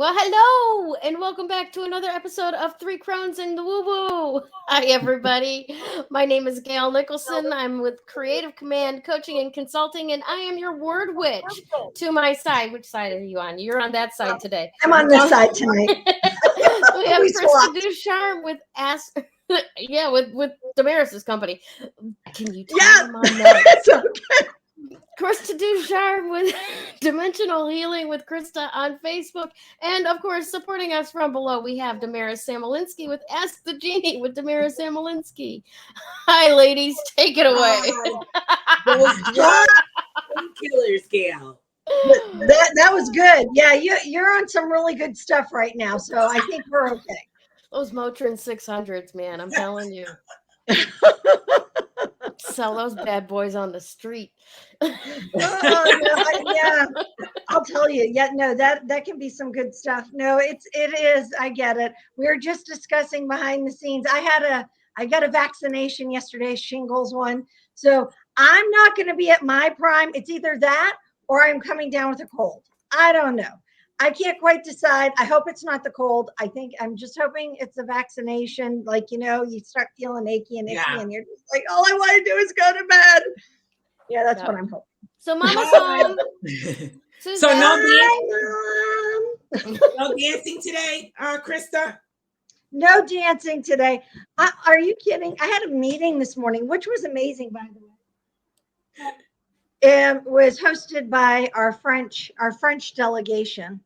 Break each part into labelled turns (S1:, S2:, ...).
S1: Well, hello, and welcome back to another episode of Three Crones and the Woo Woo. Hi, everybody. My name is Gayle Nicholson. I'm with Creative Command Coaching and Consulting, and I am your word witch. To my side, which side are you on? You're on that side today.
S2: I'm on this side tonight.
S1: We have
S2: We
S1: Krista
S2: swapped.
S1: Ducharme with with Damaris' company. Can you tell
S2: Yeah,
S1: them on that?
S2: it's okay.
S1: Krista Ducharme with Dimensional Healing with Krista on Facebook. And of course, supporting us from below, we have Damaris Samolinski with Ask the Genie with Damaris Samolinski. Hi, ladies. Take it away.
S3: Those drug killers, Gayle.
S2: That was good. Yeah, you're on some really good stuff right now, so I think we're okay.
S1: Those Motrin 600s, man, I'm telling you. Sell those bad boys on the street.
S2: Yeah, I'll tell you. Yeah, no, that can be some good stuff. No, it is. I get it. We were just discussing behind the scenes. I got a vaccination yesterday, shingles one. So I'm not going to be at my prime. It's either that or I'm coming down with a cold. I don't know. I can't quite decide. I hope it's not the cold. I'm just hoping it's a vaccination. Like, you start feeling achy and and you're just like, all I want to do is go to bed. Yeah, that's what I'm hoping.
S1: So Mama's home.
S3: So no dancing today, Krista?
S2: No dancing today. Are you kidding? I had a meeting this morning, which was amazing, by the way. It was hosted by our French delegation.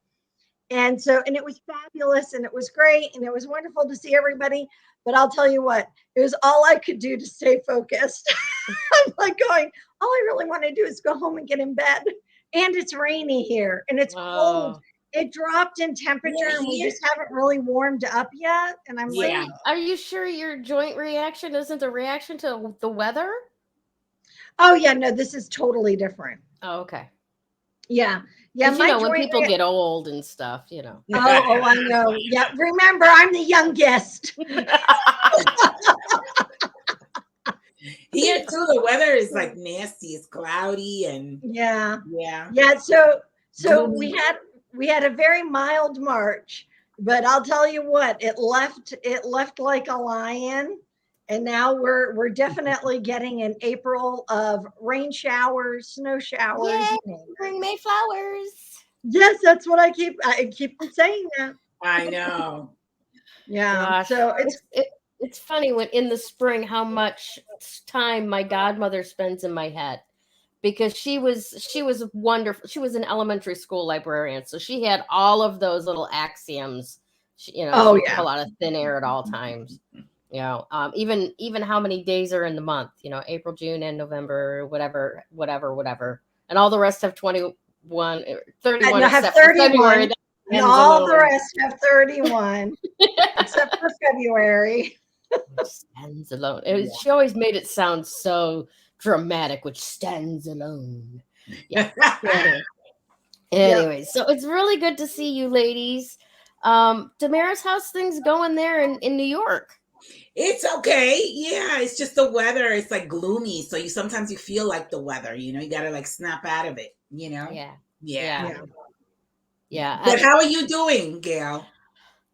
S2: And it was fabulous and it was great and it was wonderful to see everybody. But I'll tell you what, it was all I could do to stay focused. I'm like going, all I really want to do is go home and get in bed. And it's rainy here and it's cold. It dropped in temperature and we just haven't really warmed up yet. And I'm like,
S1: are you sure your joint reaction isn't a reaction to the weather?
S2: Oh, yeah, no, this is totally different.
S1: Oh, okay.
S2: Yeah.
S1: Yeah, when people get old and stuff,
S2: Oh, I know. Yeah, remember, I'm the youngest.
S3: Here too, the weather is like nasty. It's cloudy and
S2: yeah. So
S3: gloomy.
S2: we had a very mild March, but I'll tell you what, it left like a lion. And now we're definitely getting an April of rain showers, snow showers.
S1: Yay, bring May flowers.
S2: Yes, that's what I keep saying that.
S3: I know.
S2: Yeah.
S1: Gosh.
S2: So
S1: it's funny when in the spring how much time my godmother spends in my head, because she was wonderful. She was an elementary school librarian, so she had all of those little axioms. She pull out of thin air at all times. Even how many days are in the month, April, June, and November, whatever. And all the rest have 31, 31 except 31. For February.
S2: And all the rest have 31 except for February.
S1: Stands alone. She always made it sound so dramatic, which stands alone. Yeah. Anyway, so it's really good to see you ladies. Damaris, how's things going there in New York?
S3: It's okay. Yeah, it's just the weather. It's like gloomy. So sometimes you feel like the weather, you gotta like snap out of it,
S1: Yeah.
S3: But how are you doing, Gayle?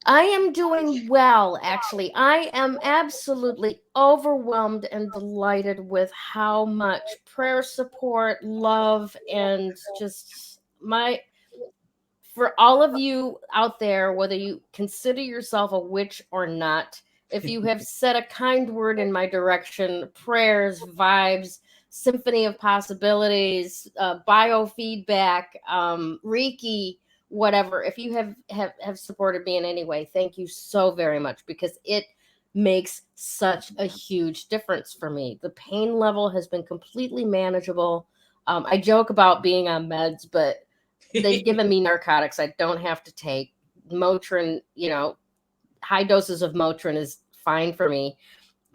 S1: I am doing well, actually. I am absolutely overwhelmed and delighted with how much prayer support, love, and just for all of you out there, whether you consider yourself a witch or not, if you have said a kind word in my direction, prayers, vibes, symphony of possibilities, biofeedback, Reiki, whatever, if you have supported me in any way, thank you so very much, because it makes such a huge difference for me. The pain level has been completely manageable. I joke about being on meds, but they've given me narcotics I don't have to take. Motrin, high doses of Motrin is fine for me.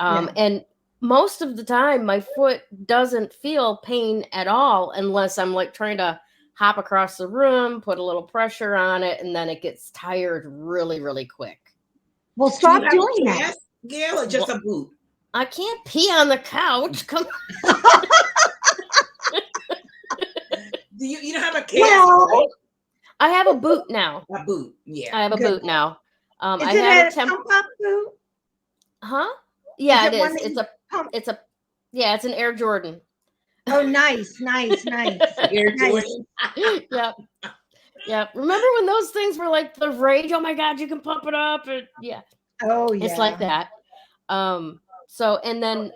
S1: And most of the time my foot doesn't feel pain at all unless I'm like trying to hop across the room, put a little pressure on it, and then it gets tired really, really quick.
S2: Well, stop doing that.
S3: Gayle, or just a boot?
S1: I can't pee on the couch. Come on.
S3: You don't have a cast, right?
S1: I have a boot now.
S3: A boot. Yeah.
S1: I have a
S2: Good.
S1: boot now.
S2: Is
S1: I
S2: it
S1: had
S2: a pump up boot?
S1: Huh? Yeah,
S2: Is
S1: it
S2: it one
S1: is.
S2: that you pump?
S1: It's an Air Jordan.
S2: Oh, nice, nice, nice.
S3: Air
S2: Nice.
S3: Jordan.
S1: Yep. Yep. Remember when those things were like the rage? Oh my God, you can pump it up. Yeah.
S2: Oh, yeah.
S1: It's like that. So, and then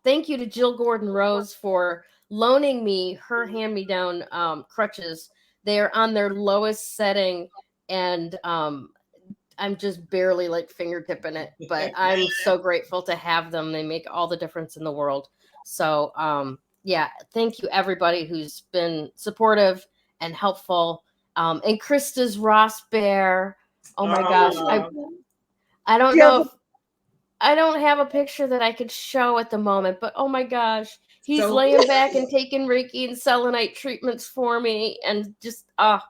S1: thank you to Jill Gordon Rose for loaning me her hand-me-down crutches. They're on their lowest setting, and I'm just barely like fingertipping it, but I'm so grateful to have them. They make all the difference in the world. So, yeah, thank you everybody who's been supportive and helpful. And Krista's Ross Bear. Oh my gosh. I don't know if I don't have a picture that I could show at the moment, but oh my gosh, he's
S3: So
S1: laying back and taking Reiki and selenite treatments for me, and just I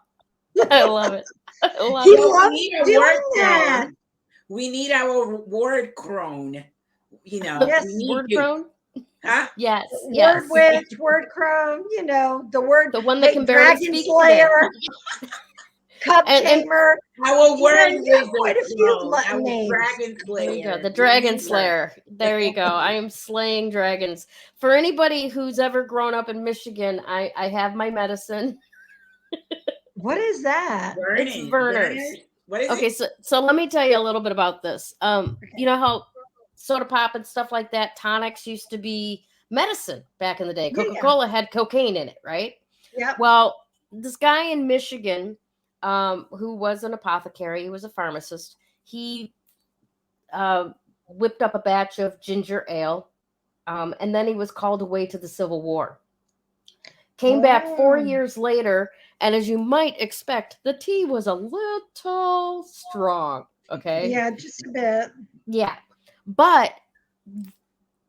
S1: love it. I love
S2: He
S1: it.
S2: loves doing that.
S3: We need our word crone. You know,
S2: Yes.
S3: we need
S1: Word
S3: you.
S1: crone?
S3: Huh?
S1: Yes.
S2: Word
S1: Yes.
S2: witch, word crone, you know, the word,
S1: The one that can barely
S2: dragon
S1: speak
S2: slayer, cup
S1: And-
S2: tamer.
S3: Our word
S2: you have
S3: wizard
S2: quite a few
S3: crone, our
S2: names.
S3: dragon slayer.
S1: There you go. The
S3: We
S1: Dragon
S3: need her.
S1: Slayer. There you go. I am slaying dragons. For anybody who's ever grown up in Michigan, I have my medicine.
S2: What is that?
S1: It's
S3: Vernon.
S1: Verner's.
S3: What is
S1: Okay,
S3: it?
S1: so let me tell you a little bit about this. You know how soda pop and stuff like that, tonics used to be medicine back in the day.
S2: Yeah, yeah.
S1: Coca-Cola had cocaine in it, right?
S2: Yep.
S1: Well, this guy in Michigan, who was an apothecary, he was a pharmacist, he whipped up a batch of ginger ale, and then he was called away to the Civil War. Came back 4
S2: Oh.
S1: years later, and as you might expect, the tea was a little strong. Okay.
S2: Yeah, just a bit.
S1: Yeah. But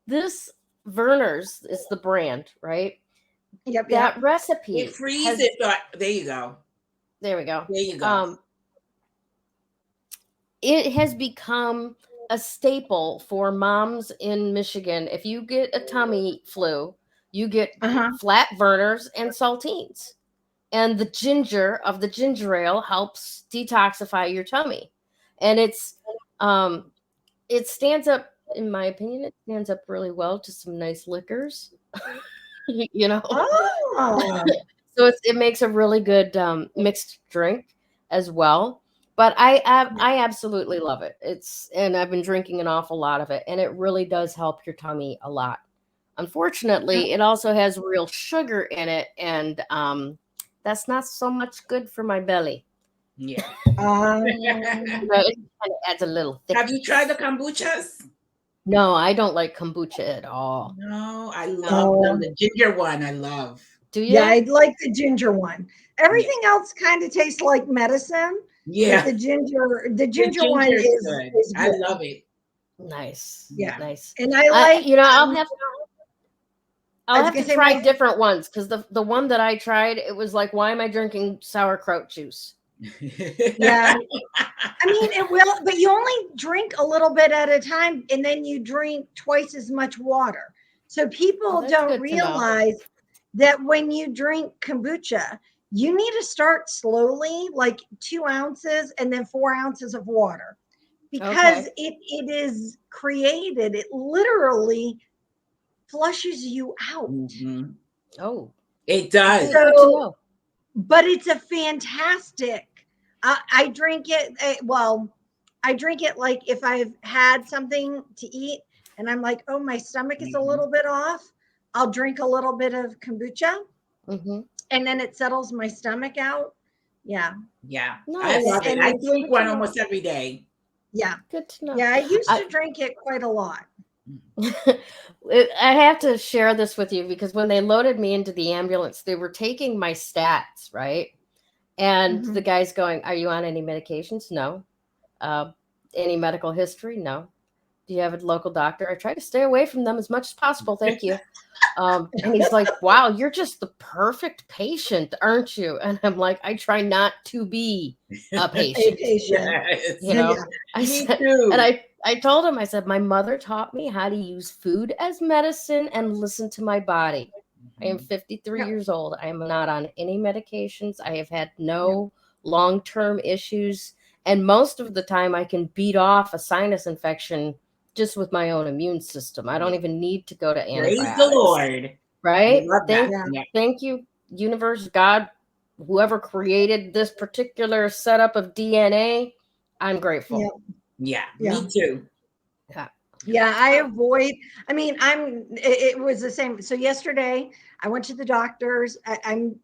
S1: this Verner's is the brand, right?
S2: Yep.
S1: That
S2: Yep.
S1: recipe.
S3: It freezes. There you go.
S1: There we go.
S3: There you go.
S1: It has become a staple for moms in Michigan. If you get a tummy flu, you get flat Verner's and saltines. And the ginger of the ginger ale helps detoxify your tummy. And it stands up, in my opinion, it stands up really well to some nice liquors. You know?
S2: Oh.
S1: So it makes a really good mixed drink as well. But I absolutely love it. And I've been drinking an awful lot of it, and it really does help your tummy a lot. Unfortunately, it also has real sugar in it, and that's not so much good for my belly.
S3: Yeah.
S1: It kind of adds a little thick.
S3: Have you tried the kombuchas?
S1: No, I don't like kombucha at all.
S3: No, I love them. The ginger one, I love.
S1: Do you?
S2: Yeah, I like the ginger one. Everything else kind of tastes like medicine.
S3: Yeah.
S2: The ginger one
S3: is
S2: is
S3: good.
S2: is
S3: I
S2: good.
S3: love it.
S1: Nice.
S2: Yeah.
S1: Nice.
S2: And I like
S1: I'll have to try different ones, because the one that I tried, it was like, why am I drinking sauerkraut juice?
S2: Yeah. I mean, it will, but you only drink a little bit at a time, and then you drink twice as much water. So people don't realize that when you drink kombucha, you need to start slowly, like 2 ounces and then 4 ounces of water, because it is created, it literally flushes you out.
S3: Mm-hmm.
S1: Oh,
S3: it does.
S2: So, but it's a fantastic. I drink it. I drink it like if I've had something to eat and I'm like, oh, my stomach is a little bit off. I'll drink a little bit of kombucha, and then it settles my stomach out. Yeah.
S3: Yeah.
S1: Nice.
S3: I love it. I drink one almost every day.
S2: Yeah.
S1: Good to know.
S2: Yeah. I used to drink it quite a lot.
S1: I have to share this with you, because when they loaded me into the ambulance, they were taking my stats, right? And the guy's going, are you on any medications? No. Any medical history? No. Do you have a local doctor? I try to stay away from them as much as possible. Thank you. And he's like, wow, you're just the perfect patient, aren't you? And I'm like, I try not to be a patient.
S3: Yes.
S1: You know,
S3: Me too.
S1: And I told him, I said, my mother taught me how to use food as medicine and listen to my body. I am 53 years old. I am not on any medications. I have had no long-term issues. And most of the time I can beat off a sinus infection just with my own immune system. I don't even need to go to
S3: Praise
S1: antibiotics.
S3: the Lord.
S1: Right?
S3: Love that.
S1: Thank you, universe, God, whoever created this particular setup of DNA. I'm grateful.
S3: Yeah, me too.
S2: Yeah, I avoid. I mean, it was the same. So yesterday, I went to the doctors. I'm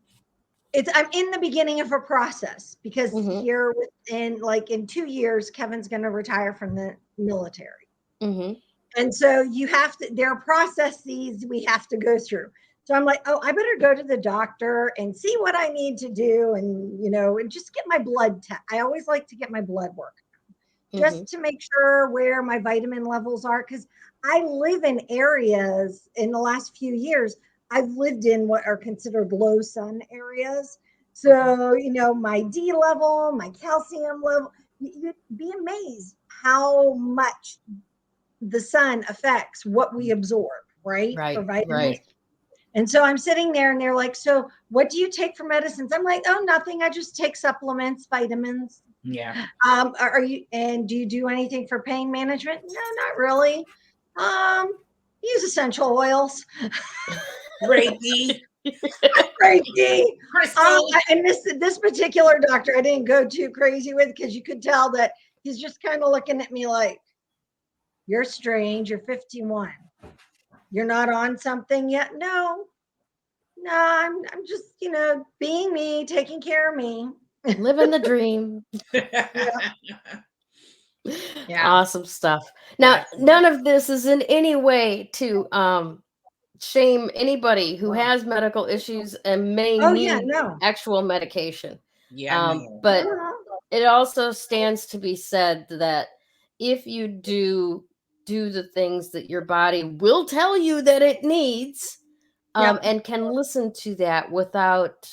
S2: in the beginning of a process because here in 2 years, Kevin's going to retire from the military, and so there are processes we have to go through. So I'm like, oh, I better go to the doctor and see what I need to do, and and just get my blood test. I always like to get my blood work just to make sure where my vitamin levels are, because I live in areas in the last few years. I've lived in what are considered low sun areas. So, my D level, my calcium level, you'd be amazed how much the sun affects what we absorb, right? For vitamins.
S1: Right.
S2: And so I'm sitting there and they're like, so what do you take for medicines? I'm like, oh, nothing. I just take supplements, vitamins.
S3: Yeah.
S2: Do you do anything for pain management? No, not really. Use essential oils.
S3: Reiki.
S2: Reiki.
S3: Crystal.
S2: And this particular doctor, I didn't go too crazy with, because you could tell that he's just kind of looking at me like, you're strange. You're 51. You're not on something yet. No, I'm just, being me, taking care of me.
S1: Living the dream.
S2: Yeah.
S1: Awesome stuff. Now, none of this is in any way to shame anybody who has medical issues and may need actual medication. But it also stands to be said that if you do the things that your body will tell you that it needs, and can listen to that without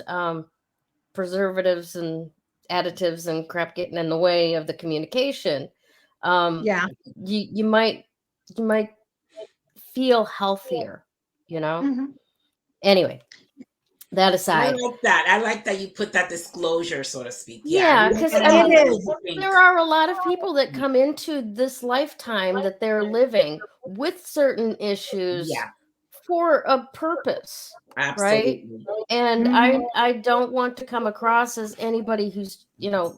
S1: preservatives and additives and crap getting in the way of the communication, you might feel healthier, Anyway, that aside.
S3: I like that you put that disclosure, so to speak.
S1: Yeah, because there are a lot of people that come into this lifetime that they're living with certain issues for a purpose.
S3: Absolutely.
S1: Right? And I don't want to come across as anybody who's,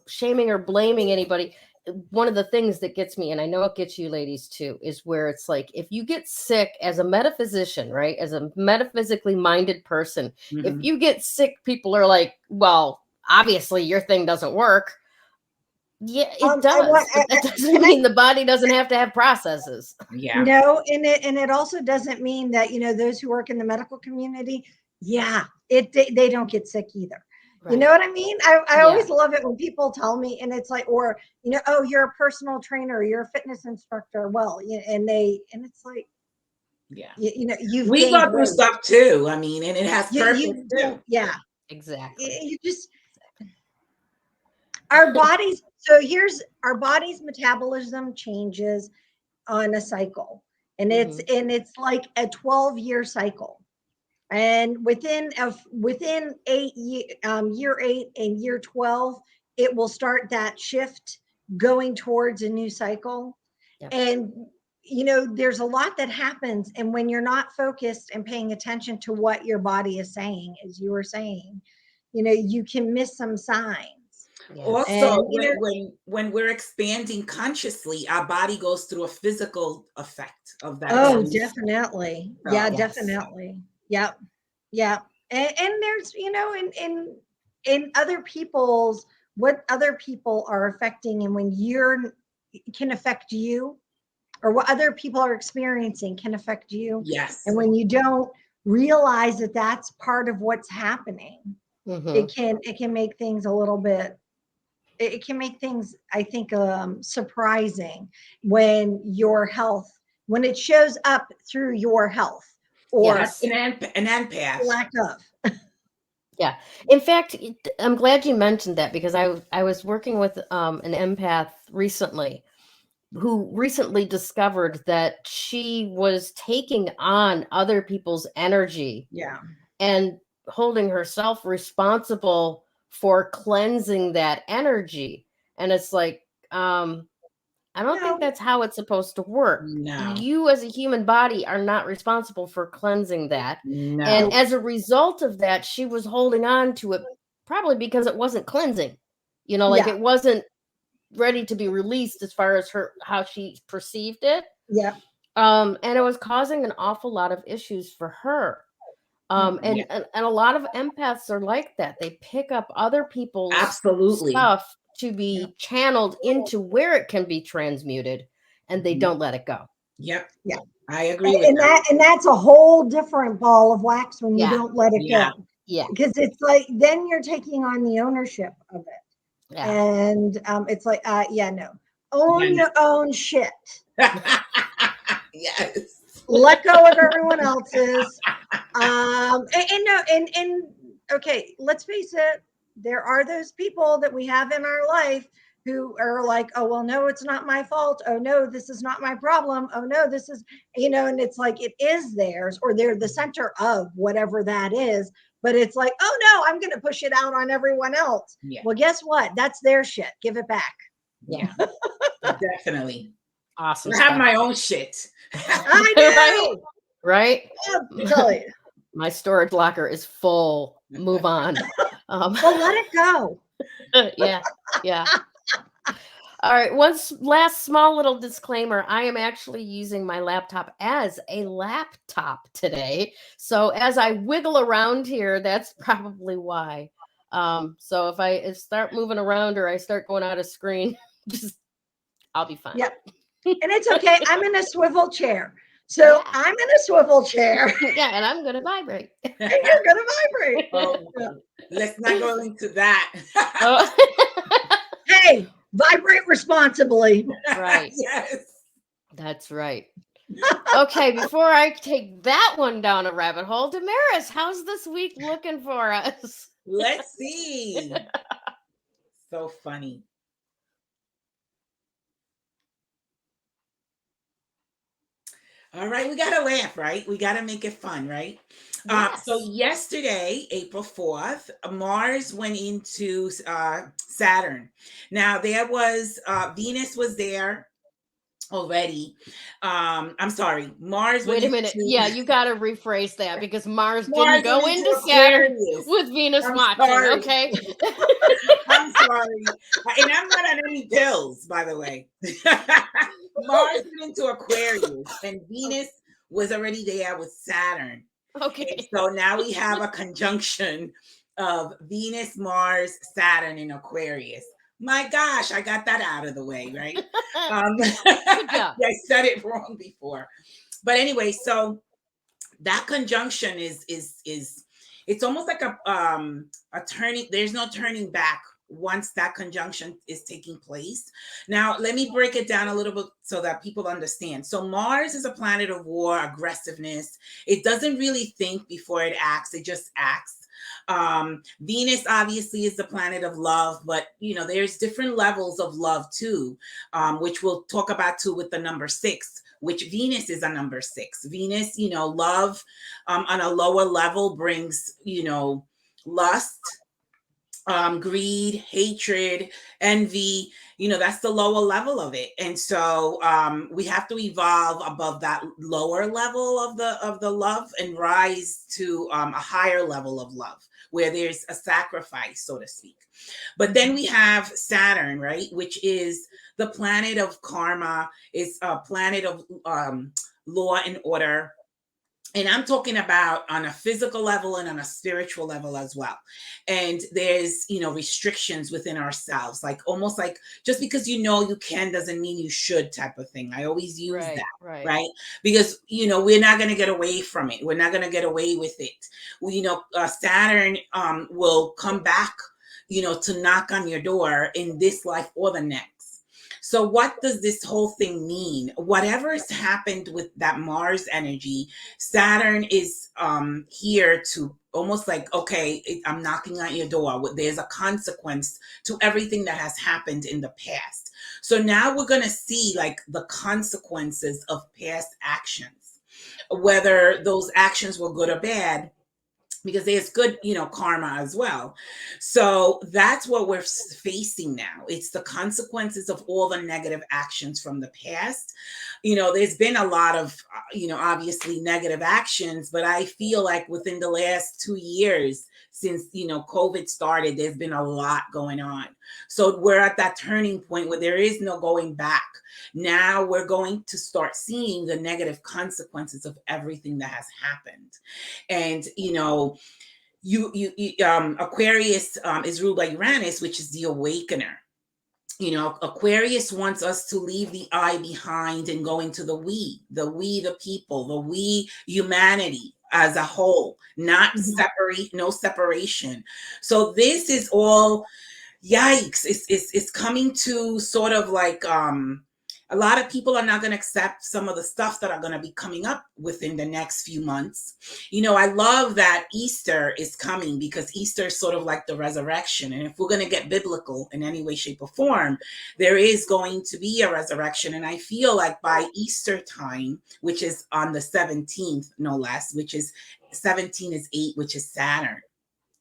S1: shaming or blaming anybody. One of the things that gets me, and I know it gets you ladies too, is where it's like, if you get sick as a metaphysician, right, as a metaphysically minded person, if you get sick, people are like, well, obviously your thing doesn't work. Yeah, it does. But that doesn't mean the body doesn't have to have processes.
S3: Yeah.
S2: No, and it also doesn't mean that, those who work in the medical community, they don't get sick either. Right. You know what I mean? I always love it when people tell me, and it's like, or, oh, you're a personal trainer, you're a fitness instructor. Well, and it's like,
S3: we go through stuff too. I mean, and it has purpose too.
S2: Yeah,
S1: exactly.
S2: You just, our bodies. So our body's metabolism changes on a cycle, and it's like a 12-year cycle. And within year 8 and year 12, it will start that shift going towards a new cycle. Yep. And, there's a lot that happens. And when you're not focused and paying attention to what your body is saying, as you were saying, you can miss some signs.
S3: Yeah. Also, when we're expanding consciously, our body goes through a physical effect of that.
S2: Oh, definitely. So, definitely. Yep. Yeah. And there's, in other people's, what other people are affecting, and when can affect you, or what other people are experiencing can affect you.
S3: Yes.
S2: And when you don't realize that that's part of what's happening, it can make things a little bit, it can make things, I think, surprising when it shows up through your health. Or
S3: an empath.
S2: Lack of.
S1: Yeah. In fact, I'm glad you mentioned that, because I was working with an empath recently who recently discovered that she was taking on other people's energy.
S2: Yeah.
S1: And holding herself responsible for cleansing that energy. And it's like, I don't think
S2: No.
S1: that's how it's supposed to work.
S3: No.
S1: You as a human body are not responsible for cleansing that.
S3: No.
S1: And as a result of that, she was holding on to it probably because it wasn't cleansing. You know, like
S2: Yeah.
S1: it wasn't ready to be released as far as how she perceived it.
S2: Yeah.
S1: And it was causing an awful lot of issues for her. And a lot of empaths are like that. They pick up other people's
S3: Absolutely.
S1: stuff to be channeled into where it can be transmuted, and they don't let it go.
S3: Yep.
S2: Yeah.
S3: I agree with
S2: And that's a whole different ball of wax when you
S1: Yeah.
S2: don't let it go.
S1: Yeah.
S2: Because it's like then you're taking on the ownership of it.
S1: Yeah.
S2: And it's like, no. Own your own shit.
S3: Yes.
S2: Let go of everyone else's. Okay, let's face it, there are those people that we have in our life who are like, oh, well, no, it's not my fault. Oh, no, this is not my problem. Oh, no, this is, and it's like it is theirs, or they're the center of whatever that is. But it's like, oh, no, I'm going to push it out on everyone else.
S3: Yeah.
S2: Well, guess what? That's their shit. Give it back.
S3: Yeah. Definitely.
S1: Awesome.
S3: I have my own shit.
S2: I know.
S1: Right?
S2: I'll tell you.
S1: My storage locker is full. Move on.
S2: Well, let it go.
S1: Yeah. All right. One last small little disclaimer. I am actually using my laptop as a laptop today. So as I wiggle around here, that's probably why. So if I start moving around or I start going out of screen, I'll be fine.
S2: Yep. And it's okay. I'm in a swivel chair. So I'm in a swivel chair.
S1: Yeah, and I'm going to vibrate.
S2: And you're going to vibrate.
S3: Oh, let's not go into that.
S2: Hey, vibrate responsibly.
S1: Right.
S3: Yes.
S1: That's right. Okay, before I take that one down a rabbit hole, Damaris, how's this week looking for us?
S3: Let's see. So funny. All right, we got to laugh, right? We got to make it fun, right?
S1: Yes.
S3: So yesterday, April 4th, Mars went into Saturn. Now, there was Venus was there already. I'm sorry, Mars
S1: Wait
S3: went
S1: a minute. Yeah, you got to rephrase that because Mars
S3: Mars
S1: didn't go
S3: went
S1: into
S3: into
S1: Saturn
S3: Aquarius.
S1: with Venus
S3: I'm
S1: watching,
S3: sorry.
S1: okay?
S3: I'm sorry. And I'm not on any pills, by the way. Mars went into Aquarius and Venus was already there with Saturn.
S1: Okay.
S3: And so now we have a conjunction of Venus, Mars, Saturn, and Aquarius. My gosh, I got that out of the way, right?
S1: Good job.
S3: I said it wrong before. But anyway, so that conjunction is it's almost like a turning, there's no turning back once that conjunction is taking place. Now, let me break it down a little bit so that people understand. So Mars is a planet of war, aggressiveness. It doesn't really think before it acts. It just acts. Venus obviously is the planet of love, but there's different levels of love too, which we'll talk about too with the number 6, which Venus is a number 6. Venus, love on a lower level brings, lust, greed, hatred, envy, that's the lower level of it. And so we have to evolve above that lower level of the love and rise to a higher level of love where there's a sacrifice, so to speak. But then we have Saturn, right, which is the planet of karma, is a planet of law and order. And I'm talking about on a physical level and on a spiritual level as well. And there's, restrictions within ourselves, like almost like just because you can doesn't mean you should type of thing. I always use that, right? Because, we're not going to get away from it. We're not going to get away with it. Saturn will come back, to knock on your door in this life or the next. So what does this whole thing mean? Whatever has happened with that Mars energy, Saturn is here to almost like, okay, I'm knocking on your door. There's a consequence to everything that has happened in the past. So now we're going to see like the consequences of past actions, whether those actions were good or bad. because there's good, karma as well. So that's what we're facing now. It's the consequences of all the negative actions from the past. There's been a lot of, obviously negative actions, but I feel like within the last 2 years since, COVID started, there's been a lot going on. So we're at that turning point where there is no going back. Now we're going to start seeing the negative consequences of everything that has happened. And, Aquarius is ruled by Uranus, which is the awakener. Aquarius wants us to leave the I behind and go into the we, the people, the we, humanity as a whole, not no separation. So this is all, yikes. It's coming to sort of like, a lot of people are not going to accept some of the stuff that are going to be coming up within the next few months. I love that Easter is coming, because Easter is sort of like the resurrection. And if we're going to get biblical in any way, shape, or form, there is going to be a resurrection. And I feel like by Easter time, which is on the 17th, no less, which is 17 is 8, which is Saturn,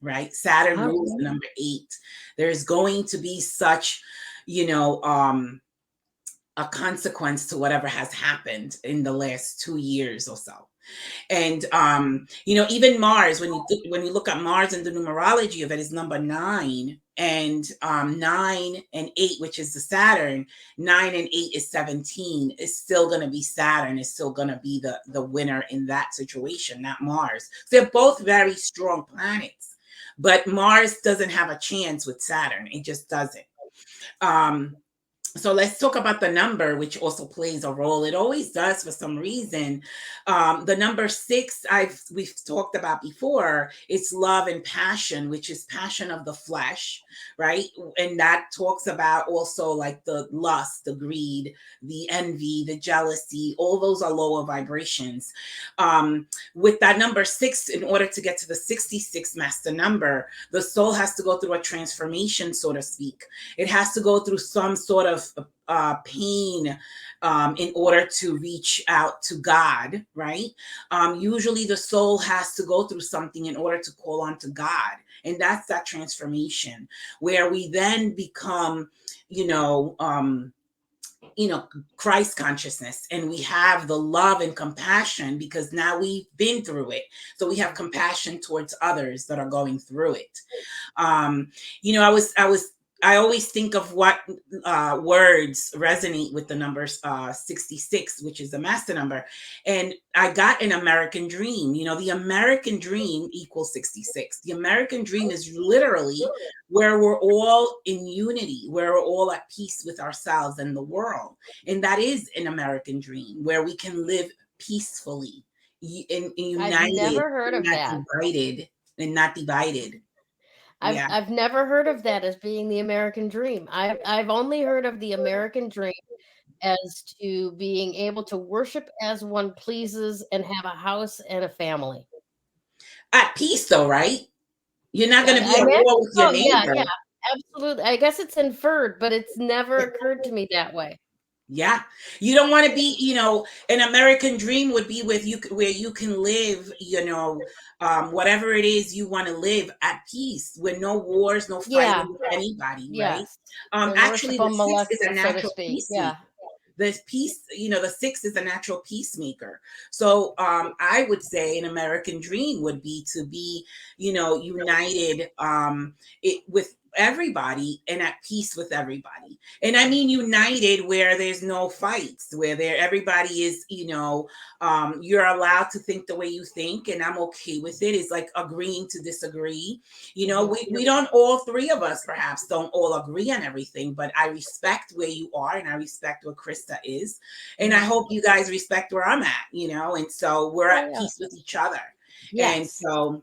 S3: right? Saturn rules the number 8. There's going to be such, a consequence to whatever has happened in the last 2 years or so. And even Mars, when you look at Mars and the numerology of it, is number 9, and 9 and 8, which is the Saturn, 9 and 8 is 17. It's still going to be Saturn. Is still going to be the winner in that situation, not Mars. So they're both very strong planets, but Mars doesn't have a chance with Saturn. It just doesn't. So let's talk about the number, which also plays a role. It always does for some reason. The number 6, we've talked about before. It's love and passion, which is passion of the flesh, right? And that talks about also like the lust, the greed, the envy, the jealousy. All those are lower vibrations. With that number 6, in order to get to the 66 master number, the soul has to go through a transformation, so to speak. It has to go through some sort of pain in order to reach out to God, right? Usually the soul has to go through something in order to call on to God. And that's that transformation where we then become, Christ consciousness, and we have the love and compassion because now we've been through it. So we have compassion towards others that are going through it. I always think of what words resonate with the number 66, which is the master number. And I got an American dream. The American dream equals 66. The American dream is literally where we're all in unity, where we're all at peace with ourselves and the world. And that is an American dream, where we can live peacefully and united.
S1: I've never heard of that.
S3: Not divided.
S1: I've never heard of that as being the American dream. I've only heard of the American dream as to being able to worship as one pleases and have a house and a family.
S3: At peace, though, right? You're not going to be at war with your neighbor.
S1: Yeah, absolutely. I guess it's inferred, but it's never occurred to me that way.
S3: Yeah. You don't want to be, an American dream would be with you where you can live, whatever it is you want to live at peace, with no wars, no fighting with anybody, right? Actually, the 6 is a natural peacemaker. The peace, the 6 is a natural peacemaker. So I would say an American dream would be to be, united with everybody and at peace with everybody. And I mean united where there's no fights, where everybody is, you're allowed to think the way you think, and I'm okay with it. It's like agreeing to disagree. We don't, all 3 of us perhaps don't all agree on everything, but I respect where you are and I respect where Krista is. And I hope you guys respect where I'm at, and so we're at peace with each other. Yes. And so,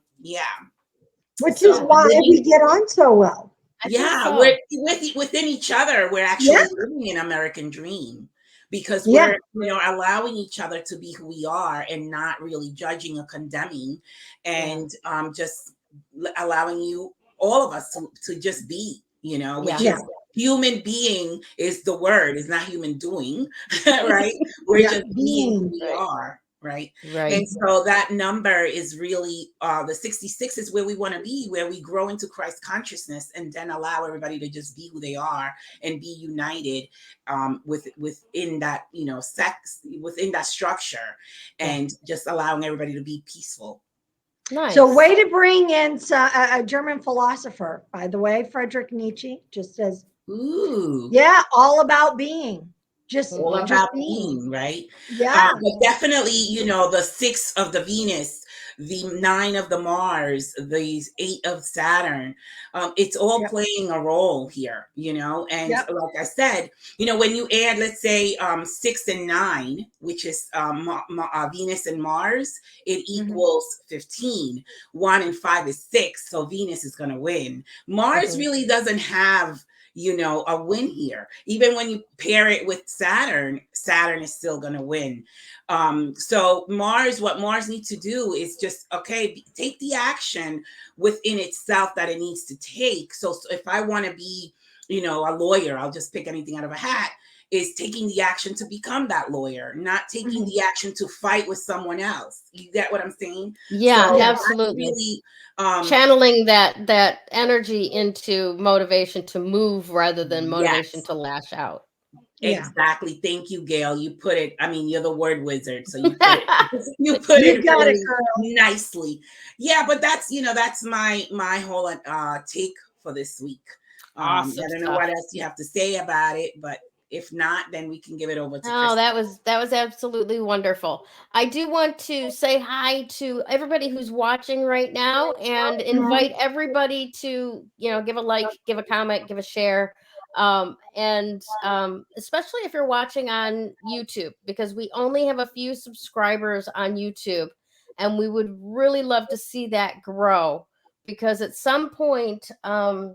S2: Which is why we get on so well.
S3: We're within each other. We're actually living an American dream because we're, allowing each other to be who we are and not really judging or condemning, and just allowing all of us to just be, which is human being is the word. It's not human doing, right? We're just being who we are. right?
S1: Right.
S3: And so that number is really the 66 is where we want to be, where we grow into Christ consciousness and then allow everybody to just be who they are and be united within that, you know, within that structure, and just allowing everybody to be peaceful.
S1: Nice.
S2: So, way to bring in a German philosopher, by the way, Friedrich Nietzsche, just says,
S3: Ooh.
S2: yeah, all about being. Just
S3: All
S2: just
S3: about being, right?
S2: Yeah.
S3: But definitely, you know, the 6 of the Venus, the 9 of the Mars, the 8 of Saturn, it's all playing a role here, you know. And like I said, you know, when you add, let's say, 6 and 9, which is Venus and Mars, it equals 15. 1 and 5 is 6, so Venus is going to win. Mars really doesn't have, you know, a win here. Even when you pair it with Saturn is still going to win. So what Mars needs to do is just, take the action within itself that it needs to take. So if I want to be, you know, a lawyer, I'll just pick anything out of a hat, is taking the action to become that lawyer, not taking the action to fight with someone else. You get what I'm saying?
S1: Yeah,
S3: so
S1: absolutely.
S3: Really,
S1: channeling that energy into motivation to move rather than motivation to lash out.
S3: Exactly. Thank you, Gayle. You put it, I mean, you're the word wizard, so you put it
S2: got
S3: really
S2: it, girl.
S3: nicely. Yeah, but that's, you know, that's my whole take for this week.
S1: Awesome
S3: I don't know what else you have to say about it, but if not, then we can give it over to Krista.
S1: That was absolutely wonderful. I do want to say hi to everybody who's watching right now and invite everybody to, you know, give a like, give a comment, give a share. And especially if you're watching on YouTube, because we only have a few subscribers on YouTube, and we would really love to see that grow, because at some point, I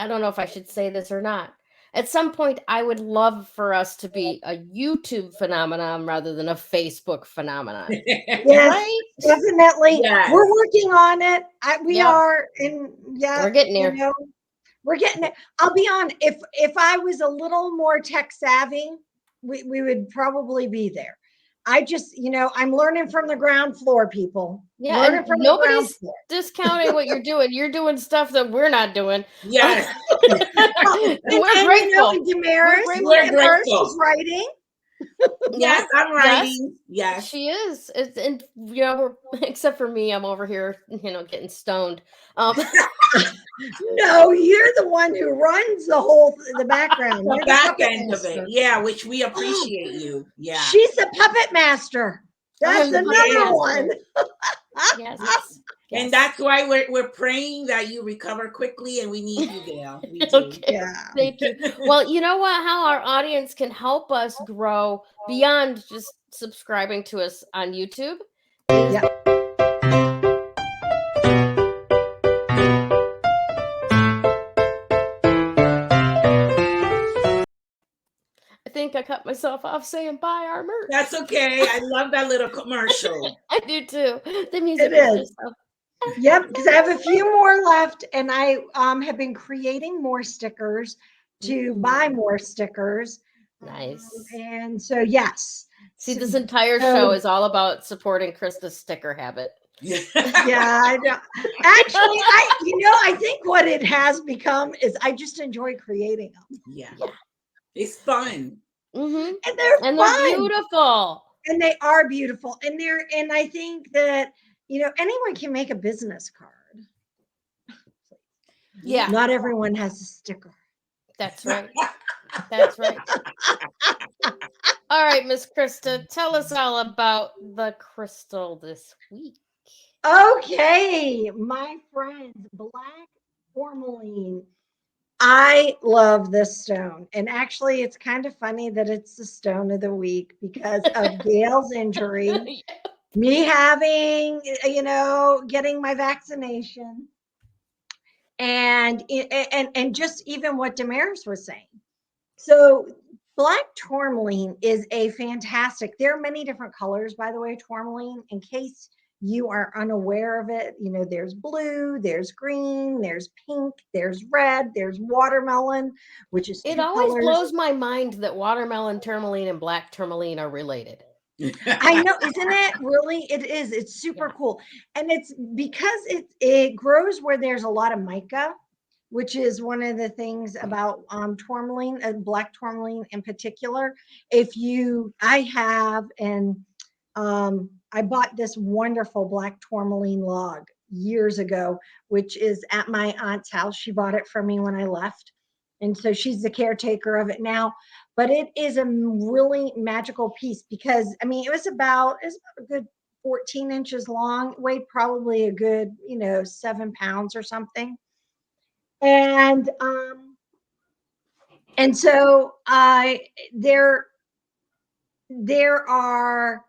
S1: don't know if I should say this or not. At some point, I would love for us to be a YouTube phenomenon rather than a Facebook phenomenon.
S2: Yes,
S1: right?
S2: Definitely.
S3: Yes.
S2: We're working on it. We are, and
S1: we're getting there.
S2: You know, we're getting it. I'll be on. If I was a little more tech savvy, we would probably be there. I just, you know, I'm learning from the ground floor, people.
S1: Yeah,
S2: learning
S1: and
S2: from the ground
S1: nobody's
S2: floor.
S1: discounting what you're doing. You're doing stuff that we're not doing.
S3: Yes.
S1: We're grateful.
S2: You know, Damaris is writing.
S3: Yes, I'm writing. Yes,
S1: she is. And you know, except for me, I'm over here, you know, getting stoned.
S2: No, you're the one who runs the background.
S3: The back end of it. Yeah, which we appreciate you. Yeah,
S2: she's the puppet master. That's another one.
S1: Yes.
S3: And that's why we're praying that you recover quickly, and we need you, Gayle. We do.
S1: Okay. Yeah. Thank you. Well, you know what? How our audience can help us grow beyond just subscribing to us on YouTube. I think I cut myself off saying buy our merch.
S3: That's okay. I love that little commercial.
S1: I do too. The music
S2: is. Yep, because I have a few more left, and I have been creating more stickers to buy more stickers.
S1: Nice.
S2: And so, yes.
S1: See, this entire show is all about supporting Krista's sticker habit.
S3: Yeah,
S2: I know. Actually, I think what it has become is I just enjoy creating them.
S3: Yeah. It's fun.
S2: And they're
S1: beautiful.
S2: And they are beautiful. And I think that, you know, anyone can make a business card.
S1: Yeah.
S2: Not everyone has a sticker.
S1: That's right. That's right. All right, Miss Krista, tell us all about the crystal this week.
S2: Okay, my friends, Black Tourmaline. I love this stone. And actually, it's kind of funny that it's the stone of the week because of Gayle's injury, me having, you know, getting my vaccination, and just even what Damaris was saying. So Black Tourmaline is a fantastic, there are many different colors, by the way, tourmaline, in case you are unaware of it. You know, there's blue, there's green, there's pink, there's red, there's watermelon, which is
S1: it always blows my mind that watermelon tourmaline and black tourmaline are related.
S2: I know, isn't it? Really, it is. It's super cool. And it's because it grows where there's a lot of mica, which is one of the things about tourmaline, black tourmaline in particular. I have, and I bought this wonderful black tourmaline log years ago, which is at my aunt's house. She bought it for me when I left. And so she's the caretaker of it now. But it is a really magical piece because, I mean, it was about a good 14 inches long, weighed probably a good, 7 pounds or something. And so there are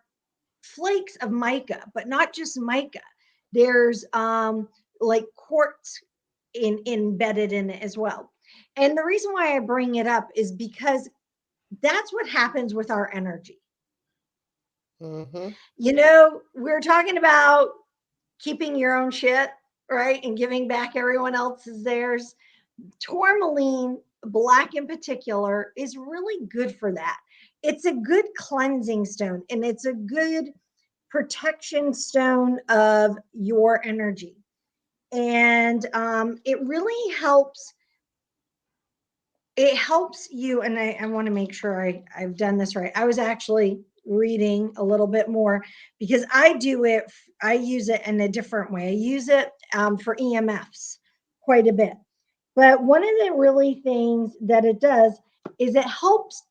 S2: flakes of mica, but not just mica. There's like quartz embedded in it as well. And the reason why I bring it up is because that's what happens with our energy.
S1: Mm-hmm.
S2: We're talking about keeping your own shit, right? And giving back everyone else's theirs. Tourmaline, black in particular, is really good for that. It's a good cleansing stone, and it's a good protection stone of your energy. And it really helps. It helps you. And I want to make sure I've done this right. I was actually reading a little bit more because I use it in a different way. I use it for EMFs quite a bit. But one of the really things that it does is it helps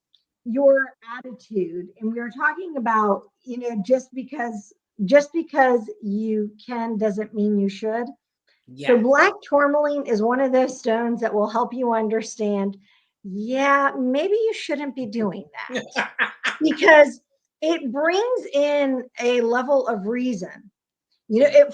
S2: your attitude. And we were talking about, just because you can doesn't mean you should.
S3: Yeah.
S2: So black tourmaline is one of those stones that will help you understand, yeah, maybe you shouldn't be doing that because it brings in a level of reason.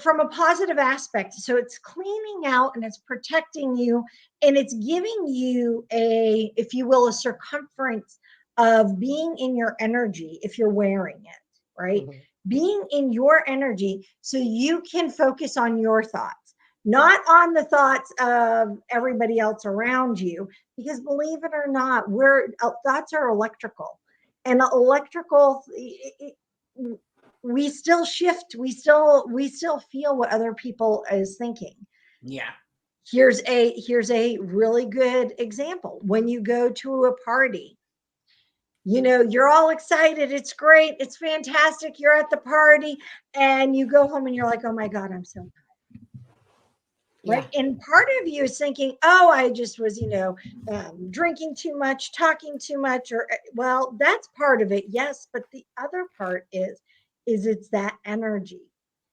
S2: From a positive aspect. So it's cleaning out and it's protecting you, and it's giving you if you will, a circumference of being in your energy if you're wearing it, right? Mm-hmm. Being in your energy so you can focus on your thoughts, not on the thoughts of everybody else around you, because believe it or not, thoughts are electrical, and we still shift. We still feel what other people is thinking.
S3: Yeah.
S2: Here's a really good example. When you go to a party, you're all excited. It's great. It's fantastic. You're at the party and you go home and you're like, oh my God, I'm so tired. Right. Yeah. And part of you is thinking, oh, I just was, drinking too much, talking too much, well, that's part of it. Yes. But the other part is it's that energy.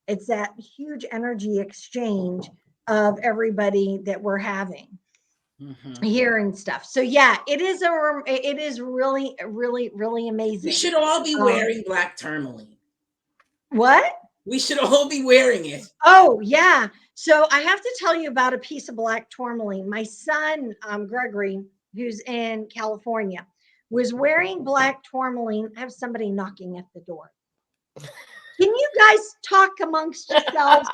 S2: It's that huge energy exchange of everybody that we're having, hearing stuff. So yeah, it is really, really, really amazing.
S3: We should all be wearing black tourmaline.
S2: What?
S3: We should all be wearing it.
S2: Oh, yeah. So I have to tell you about a piece of black tourmaline. My son, Gregory, who's in California, was wearing black tourmaline. I have somebody knocking at the door. Can you guys talk amongst yourselves?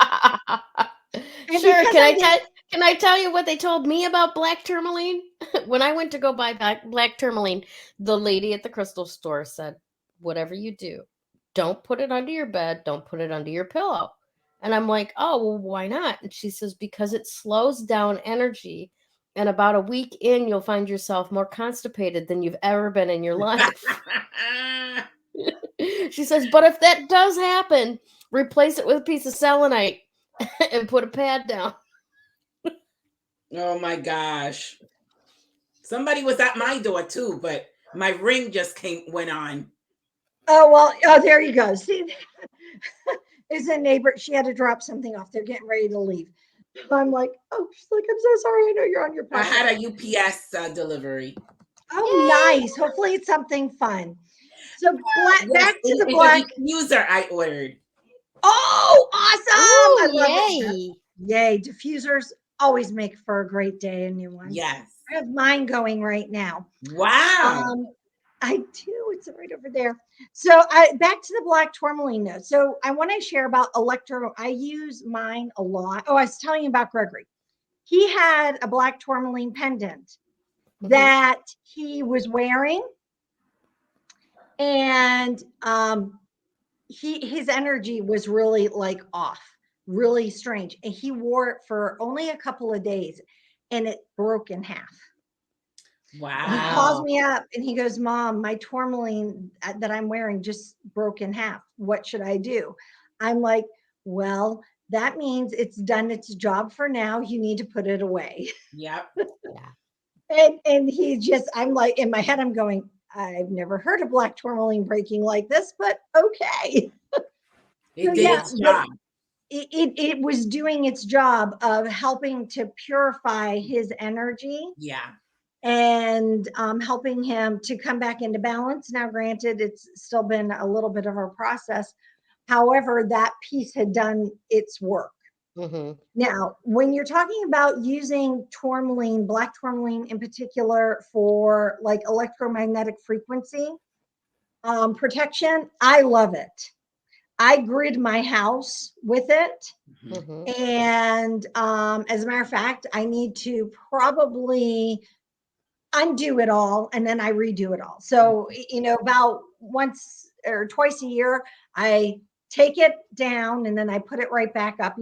S1: Sure. Can I tell you what they told me about black tourmaline? When I went to go buy black tourmaline, the lady at the crystal store said, whatever you do, don't put it under your bed. Don't put it under your pillow. And I'm like, oh, well, why not? And she says, because it slows down energy. And about a week in, you'll find yourself more constipated than you've ever been in your life. She says, but if that does happen, replace it with a piece of selenite and put a pad down.
S3: Oh my gosh. Somebody was at my door too, but my ring just went on.
S2: Oh, well, there you go. See, there's a neighbor. She had to drop something off. They're getting ready to leave. I'm like, oh, she's like, I'm so sorry. I know you're on your podcast.
S3: I had a UPS delivery.
S2: Oh, yay. Nice. Hopefully it's something fun. So back to the black
S3: diffuser I ordered.
S2: Oh, awesome.
S1: Ooh, I love it.
S2: Yay. Diffusers always make for a great day, a new one.
S3: Yes.
S2: I have mine going right now.
S3: Wow.
S2: I do. It's right over there. So back to the black tourmaline note. So I want to share about I use mine a lot. Oh, I was telling you about Gregory. He had a black tourmaline pendant that he was wearing. And his energy was really like off, really strange. And he wore it for only a couple of days and it broke in half. He calls
S3: Wow.
S2: me up and he goes, Mom, my tourmaline that I'm wearing just broke in half. What should I do? I'm like, well, that means it's done its job for now. You need to put it away.
S3: Yep.
S1: Yeah.
S2: And he just, I'm like, in my head, I'm going, I've never heard of black tourmaline breaking like this, but okay.
S3: It
S2: So
S3: did
S2: yeah,
S3: its
S2: but
S3: job.
S2: it was doing its job of helping to purify his energy
S3: Yeah.
S2: and helping him to come back into balance. Now, granted, it's still been a little bit of a process. However, that piece had done its work.
S1: Mm-hmm.
S2: Now, when you're talking about using tourmaline, black tourmaline in particular, for like electromagnetic frequency protection, I love it. I grid my house with it.
S1: Mm-hmm.
S2: And as a matter of fact, I need to probably undo it all and then I redo it all. So, about once or twice a year, I take it down and then I put it right back up. I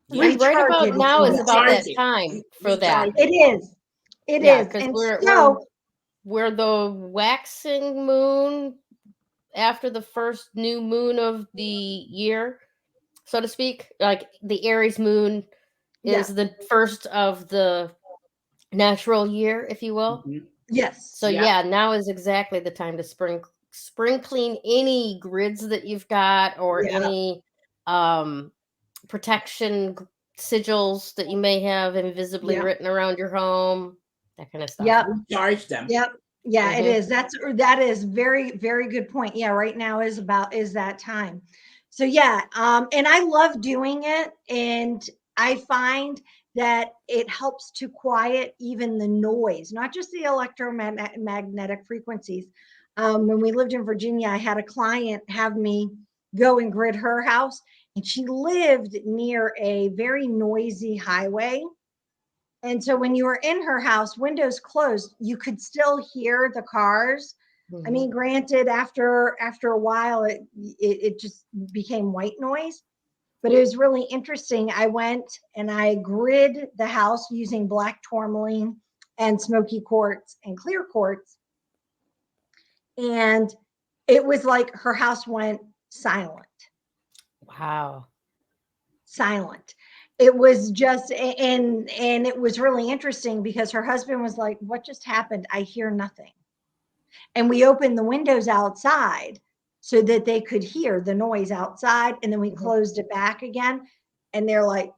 S3: Yeah.
S1: Right
S2: recharge
S1: about
S2: it, if
S1: now
S2: you
S1: is
S2: will.
S1: about
S3: Recharge
S1: that
S3: it.
S1: time for that.
S3: Recharge
S2: It
S3: it.
S2: is. It
S1: Yeah,
S2: is.
S1: because
S2: And
S1: we're
S2: so,
S1: we're the waxing moon after the first new moon of the year, so to speak. Like the Aries moon
S2: yeah,
S1: is the first of the natural year, if you will.
S3: Mhm.
S2: yes.
S1: So
S3: Yep.
S1: yeah, now is exactly the time to spring clean any grids that you've got or
S2: Yeah.
S1: any protection sigils that you may have invisibly
S2: Yeah.
S1: written around your home, that kind of stuff.
S2: Yep.
S3: Recharge them.
S2: Yep. Yeah, it
S1: Mm-hmm.
S2: is. That is very, very good point. Yeah, right now is that time. So yeah, and I love doing it, and I find that it helps to quiet even the noise, not just the electromagnetic frequencies. When we lived in Virginia, I had a client have me go and grid her house, and she lived near a very noisy highway. And so when you were in her house, windows closed, you could still hear the cars. I
S1: Mm-hmm.
S2: mean, granted, after a while, it just became white noise, but it was really interesting. I went and I grid the house using black tourmaline and smoky quartz and clear quartz, and it was like her house went silent.
S1: Wow.
S2: Silent. It was just, and it was really interesting because her husband was like, what just happened? I hear nothing. And we opened the windows outside so that they could hear the noise outside, and then we
S1: Mm-hmm.
S2: closed it back again, and they're like,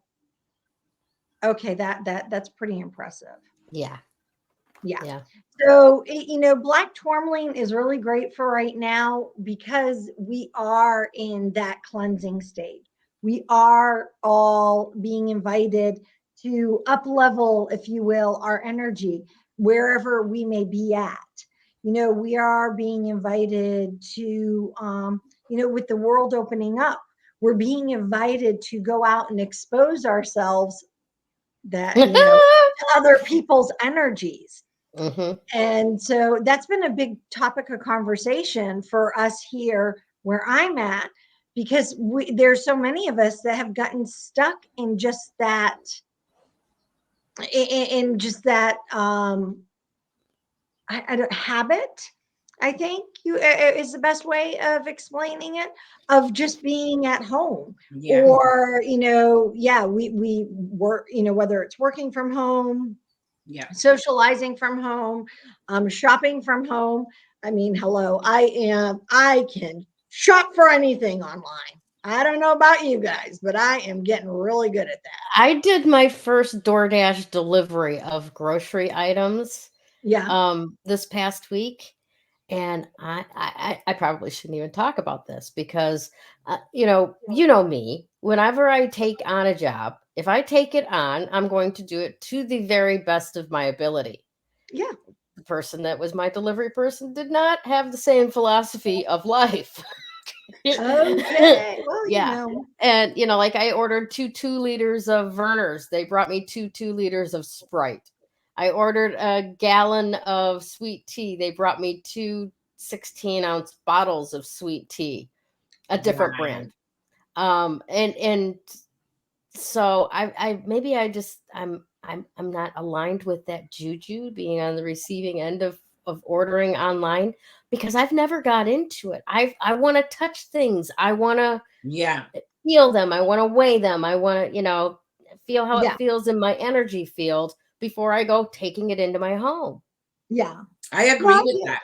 S2: okay, that's pretty impressive.
S1: Yeah.
S2: Yeah.
S1: Yeah.
S2: So, black tourmaline is really great for right now because we are in that cleansing stage. We are all being invited to up level, if you will, our energy wherever we may be at. We are being invited to, with the world opening up, we're being invited to go out and expose ourselves that, to other people's energies.
S1: Mm-hmm.
S2: And so that's been a big topic of conversation for us here where I'm at, because there's so many of us that have gotten stuck in just that, in just that, I don't habit. I think is the best way of explaining it, of just being at home,
S3: Yeah.
S2: or yeah, we work, whether it's working from home,
S3: Yeah.
S2: socializing from home, shopping from home. I mean, hello, I can shop for anything online. I don't know about you guys, but I am getting really good at that.
S1: I did my first DoorDash delivery of grocery items
S2: Yeah.
S1: this past week. And I probably shouldn't even talk about this because you know me. Whenever I take on a job, if I take it on, I'm going to do it to the very best of my ability.
S2: Yeah.
S1: The person that was my delivery person did not have the same philosophy of life.
S2: Okay. Well,
S1: Yeah. And like I ordered 2 2 liters of Vernors. They brought me 2 2 liters of Sprite. I ordered a gallon of sweet tea. They brought me 2 16-ounce bottles of sweet tea. a different brand. And so I'm not aligned with that juju, being on the receiving end of ordering online, because I've never got into it. I want to touch things. I want to feel them. I want to weigh them. I want to, feel how it feels in my energy field before I go taking it into my home.
S2: Yeah.
S3: I agree with that.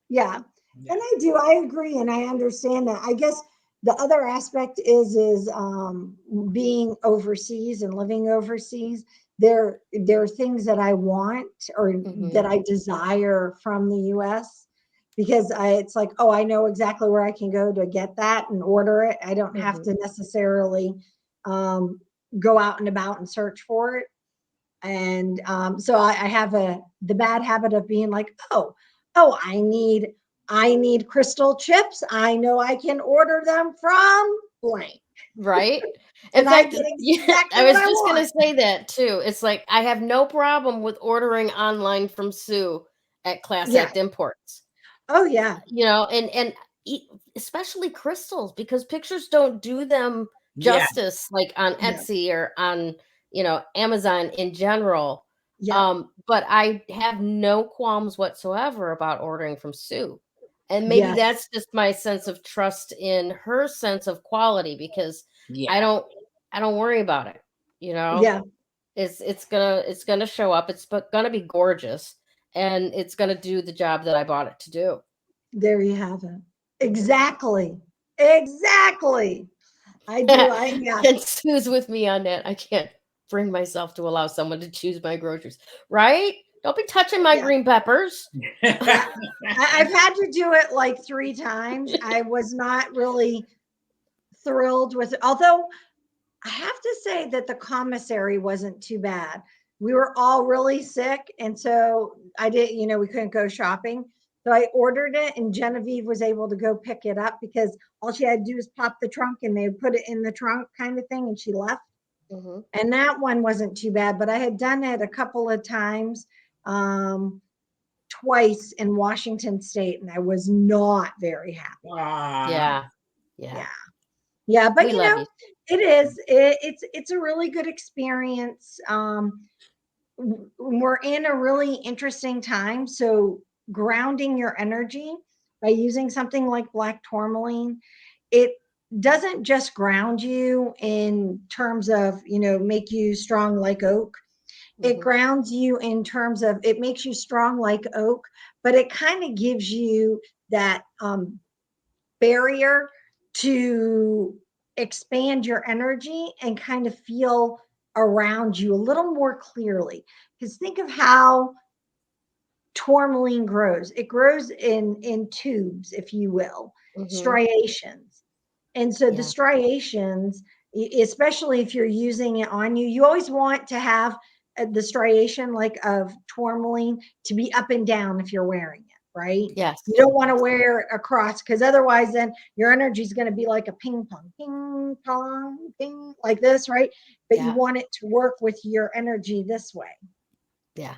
S2: Yeah. And I agree. And I understand that. I guess the other aspect is being overseas and living overseas. There are things that I want or that I desire from the US, because it's like, oh, I know exactly where I can go to get that and order it. I don't have to necessarily go out and about and search for it. And so I have the bad habit of being like, oh, I need crystal chips. I know I can order them from blank.
S1: Right. In fact, I was just going to say that too. It's like, I have no problem with ordering online from Sue at Class Act Imports.
S2: Oh yeah.
S1: And especially crystals, because pictures don't do them justice, like on Etsy or on, Amazon in general. But I have no qualms whatsoever about ordering from Sue. And maybe that's just my sense of trust in her sense of quality, because I don't worry about it. It's gonna show up. It's gonna be gorgeous, and it's gonna do the job that I bought it to do.
S2: There you have it. Exactly. I do.
S1: And Sue's with me on that. I can't bring myself to allow someone to choose my groceries. Right? Don't be touching my green peppers.
S2: I've had to do it like 3 times. I was not really thrilled with it. Although I have to say that the commissary wasn't too bad. We were all really sick. And so we couldn't go shopping. So I ordered it, and Genevieve was able to go pick it up, because all she had to do was pop the trunk and they put it in the trunk kind of thing, and she left. And that one wasn't too bad, but I had done it a couple of times, twice in Washington State, and I was not very happy. Yeah, but it's a really good experience. We're in a really interesting time, so grounding your energy by using something like Black Tourmaline, it doesn't just ground you in terms of, make you strong like oak. It grounds you in terms of, it makes you strong like oak, but it kind of gives you that barrier to expand your energy and kind of feel around you a little more clearly. Because think of how tourmaline grows. It grows in tubes, if you will, striations. And so the striations, especially if you're using it on you, you always want to have the striation like of tourmaline to be up and down if you're wearing it, right?
S1: Yes.
S2: You don't want to wear it across, because otherwise then your energy is going to be like a ping pong, ping, like this, right? But you want it to work with your energy this way.
S1: Yeah.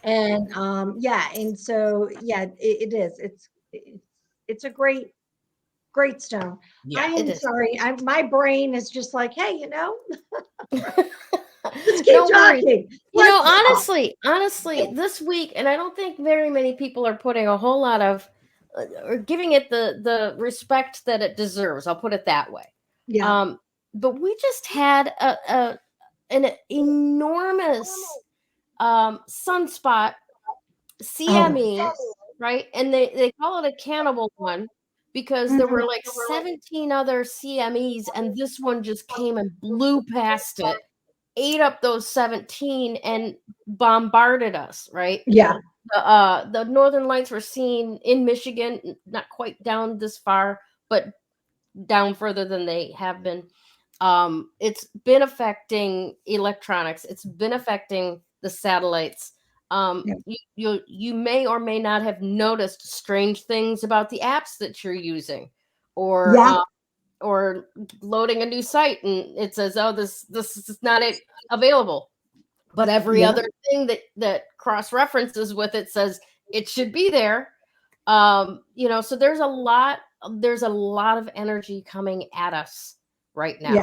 S2: And and so it is. It's a great stone. I am sorry. My brain is just like, hey, let's keep talking.
S1: Honestly, this week, and I don't think very many people are putting a whole lot of or giving it the respect that it deserves. I'll put it that way.
S2: Yeah.
S1: But we just had an enormous Sunspot CME, right? And they call it a cannibal one, because there were like 17 other CMEs, and this one just came and blew past it, ate up those 17 and bombarded us, right?
S2: Yeah.
S1: The Northern Lights were seen in Michigan, not quite down this far, but down further than they have been. It's been affecting electronics. It's been affecting the satellites. You may or may not have noticed strange things about the apps that you're using, or loading a new site and it says, oh, this is not available, but every other thing that cross references with it says it should be there. So there's a lot there's a lot of energy coming at us right now.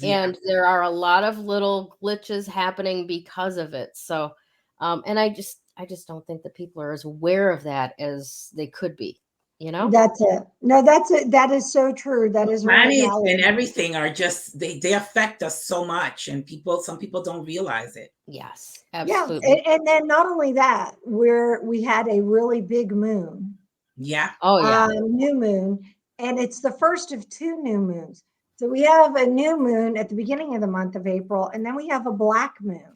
S2: Yeah.
S1: And there are a lot of little glitches happening because of it. So, and I just don't think that people are as aware of that as they could be, you know?
S2: That's it. No, that's it. That is so true. That is really
S3: Planets
S2: valid.
S3: and everything are just they affect us so much, and some people don't realize it.
S1: Yes,
S2: Yeah.
S1: absolutely.
S2: And then not only that, we had a really big moon,
S3: Yeah.
S1: Oh yeah.
S2: new moon, and it's the first of 2 new moons. So we have a new moon at the beginning of the month of April, and then we have a black moon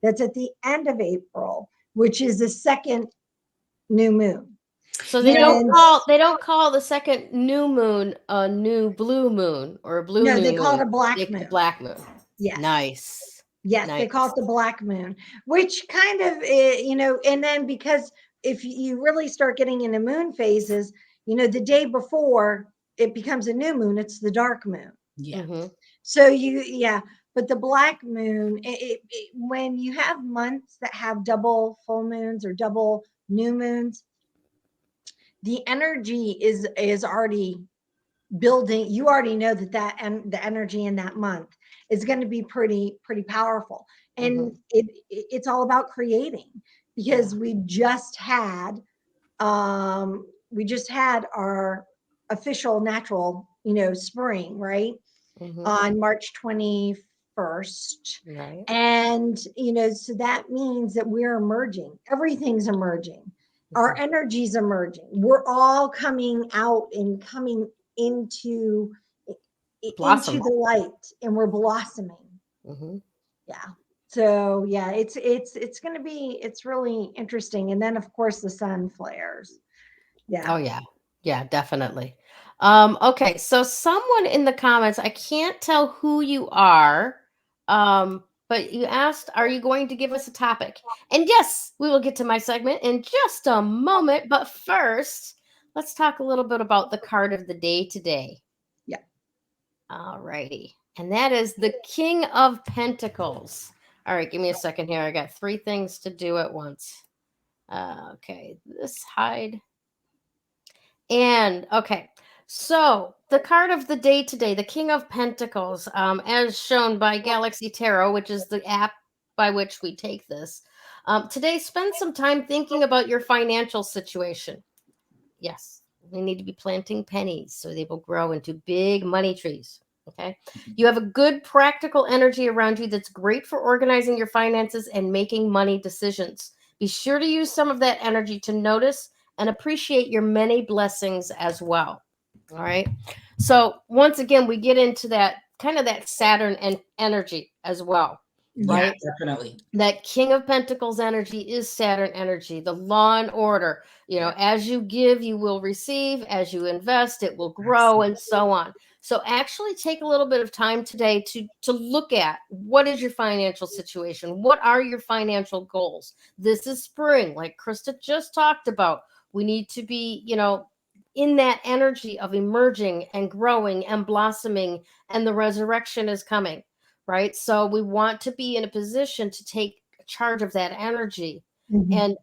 S2: that's at the end of April, which is the second new moon.
S1: So they
S2: And
S1: don't call the second new moon a new blue moon or a blue
S2: no,
S1: new
S2: they
S1: moon.
S2: call it a black
S1: They call
S2: moon.
S1: black moon.
S2: Yes.
S1: Nice.
S2: Yes, they call it the black moon, which kind of, you know, and then because if you really start getting into moon phases, you know, the day before it becomes a new moon, it's the dark moon.
S3: Yeah.
S1: Mm-hmm.
S2: So but the black moon, when you have months that have double full moons or double new moons, the energy is already building. You already know that and the energy in that month is going to be pretty powerful, and it's all about creating, because we just had our official natural, you know, spring, right? On March 21st.
S1: Right.
S2: And, you know, so that means that we're emerging. Everything's emerging. Our energy's emerging. We're all coming out and coming into the light, and we're blossoming. Yeah. So yeah, it's going to be, it's really interesting. And then of course the sun flares. Yeah.
S1: Oh yeah. Yeah, definitely. Okay, so someone in the comments, I can't tell who you are, but you asked, are you going to give us a topic? And yes, we will get to my segment in just a moment, but first, let's talk a little bit about the card of the day today.
S2: Yeah.
S1: All righty. And that is the King of Pentacles. All right, give me a second here. I got 3 things to do at once. Okay, this hide. And okay, so the card of the day today, the King of Pentacles, as shown by Galaxy Tarot, which is the app by which we take this. Today, spend some time thinking about your financial situation. Yes, we need to be planting pennies so they will grow into big money trees. Okay. You have a good practical energy around you that's great for organizing your finances and making money decisions. Be sure to use some of that energy to notice and appreciate your many blessings as well. All right. So once again, we get into that kind of that Saturn and energy as well. Right?
S3: Yeah, definitely.
S1: That King of Pentacles energy is Saturn energy, the law and order. You know, as you give, you will receive. As you invest, it will grow, and so on. So actually take a little bit of time today to look at what is your financial situation? What are your financial goals? This is spring, like Krista just talked about. We need to be, you know, in that energy of emerging and growing and blossoming, and the resurrection is coming. Right. So we want to be in a position to take charge of that energy and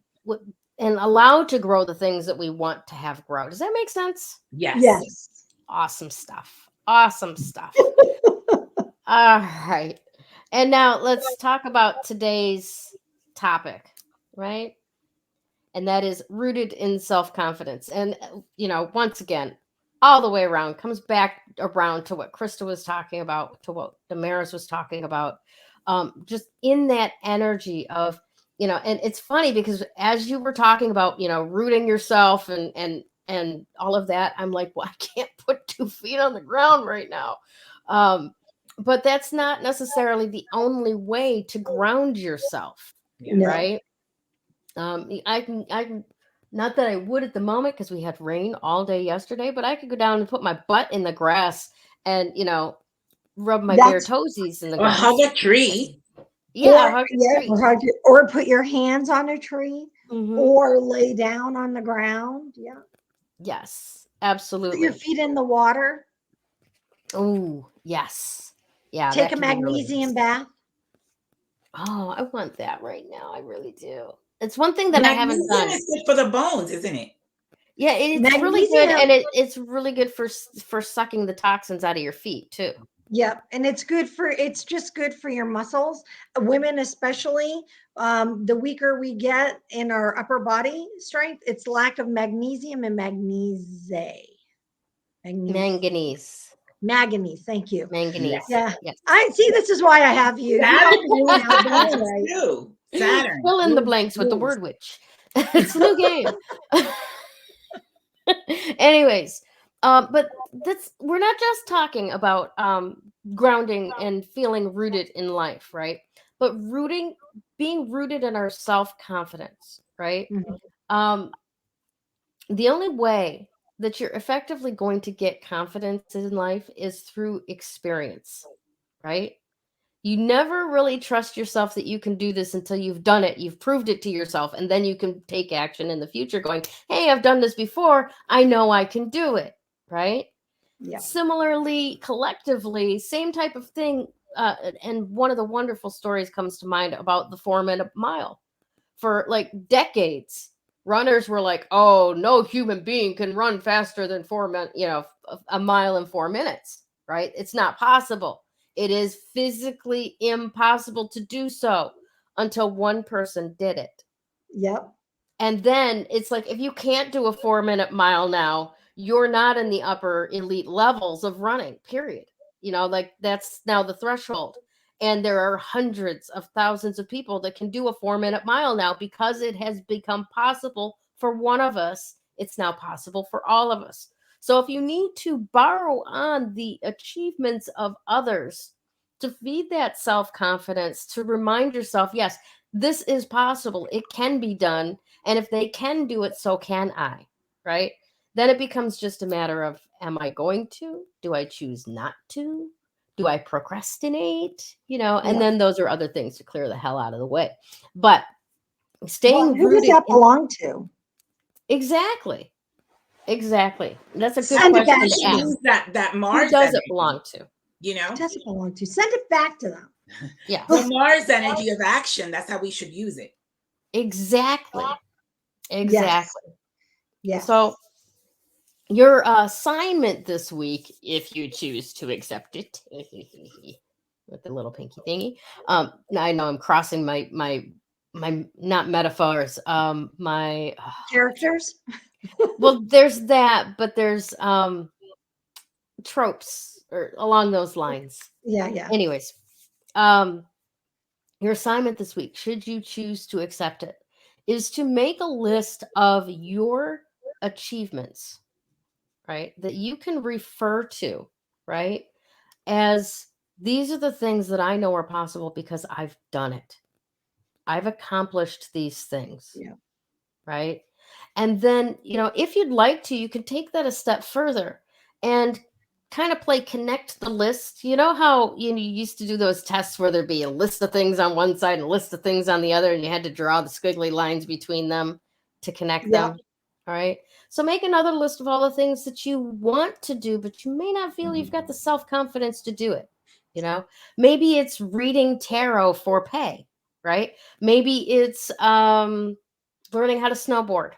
S1: allow to grow the things that we want to have grow. Does that make sense?
S3: Yes.
S2: Yes.
S1: Awesome stuff. Awesome stuff. All right. And now let's talk about today's topic, right? And that is rooted in self-confidence. And, you know, once again, all the way around, comes back around to what Krista was talking about, to what Damaris was talking about, just in that energy of, you know, and it's funny because as you were talking about, you know, rooting yourself and all of that, I'm like, well, I can't put 2 feet on the ground right now. But that's not necessarily the only way to ground yourself, right? I can, not that I would at the moment because we had rain all day yesterday, but I could go down and put my butt in the grass and, you know, rub my bare toesies in the grass.
S3: Or hug a tree.
S1: Yeah, hug a tree.
S2: Or put your hands on a tree, or lay down on the ground. Yeah.
S1: Yes, absolutely.
S2: Put your feet in the water.
S1: Oh, yes. Yeah.
S2: Take a magnesium bath.
S1: Oh, I want that right now. I really do. It's one thing that I haven't done.
S3: It's good for the bones, isn't it?
S1: Yeah, it's really good,
S2: Magnesium.
S1: and it's really good for sucking the toxins out of your feet too.
S2: Yep. And it's just good for your muscles. Women, especially, the weaker we get in our upper body strength, it's lack of magnesium and magnesium.
S1: Manganese.
S2: Manganese. Thank you.
S1: Manganese.
S2: Yeah.
S1: Yes.
S2: I see. This is why I have you. You help me out, don't you?
S3: Too. Saturn.
S1: Fill in the blanks with the word witch. It's a new game. Anyways, but we're not just talking about grounding and feeling rooted in life, right? But being rooted in our self-confidence, right?
S2: Mhm.
S1: The only way that you're effectively going to get confidence in life is through experience, right? You never really trust yourself that you can do this until you've done it. You've proved it to yourself, and then you can take action in the future going, hey, I've done this before. I know I can do it, right?
S2: Yeah.
S1: Similarly, collectively, same type of thing. And one of the wonderful stories comes to mind about the 4-minute mile. For like decades, runners were like, oh, no human being can run faster than 4 minutes, a mile in 4 minutes, right? It's not possible. It is physically impossible to do so until one person did it.
S2: Yep.
S1: And then it's like, if you can't do a 4-minute mile now, you're not in the upper elite levels of running, period. Like that's now the threshold. And there are hundreds of thousands of people that can do a 4-minute mile now because it has become possible for one of us. It's now possible for all of us. So if you need to borrow on the achievements of others to feed that self-confidence, to remind yourself, yes, this is possible. It can be done. And if they can do it, so can I, right? Then it becomes just a matter of, am I going to? Do I choose not to? Do I procrastinate? And then those are other things to clear the hell out of the way. But staying
S2: Who
S1: rooted.
S2: does that belong to?
S1: Exactly. That's a good
S2: Send it
S1: question
S2: back
S1: to
S2: to
S1: ask.
S3: Use that Mars
S1: Who does it
S3: energy,
S1: belong to?
S2: Who does it belong to? Send it back to them.
S1: Yeah.
S3: The Mars energy of action. That's how we should use it.
S1: Exactly.
S2: Yes.
S1: So your assignment this week, if you choose to accept it, with the little pinky thingy. Now I know I'm crossing my not metaphors. My
S2: Characters.
S1: well, there's that, but there's tropes or along those lines.
S2: Yeah.
S1: Anyways, your assignment this week, should you choose to accept it, is to make a list of your achievements, right? That you can refer to, right? As these are the things that I know are possible because I've done it. I've accomplished these things.
S2: Yeah.
S1: Right. And then, if you'd like to, you can take that a step further and kind of play connect the list. You know how you used to do those tests where there'd be a list of things on one side and a list of things on the other, and you had to draw the squiggly lines between them to connect them. All right. So make another list of all the things that you want to do, but you may not feel you've got the self-confidence to do it. Maybe it's reading tarot for pay, right? Maybe it's learning how to snowboard.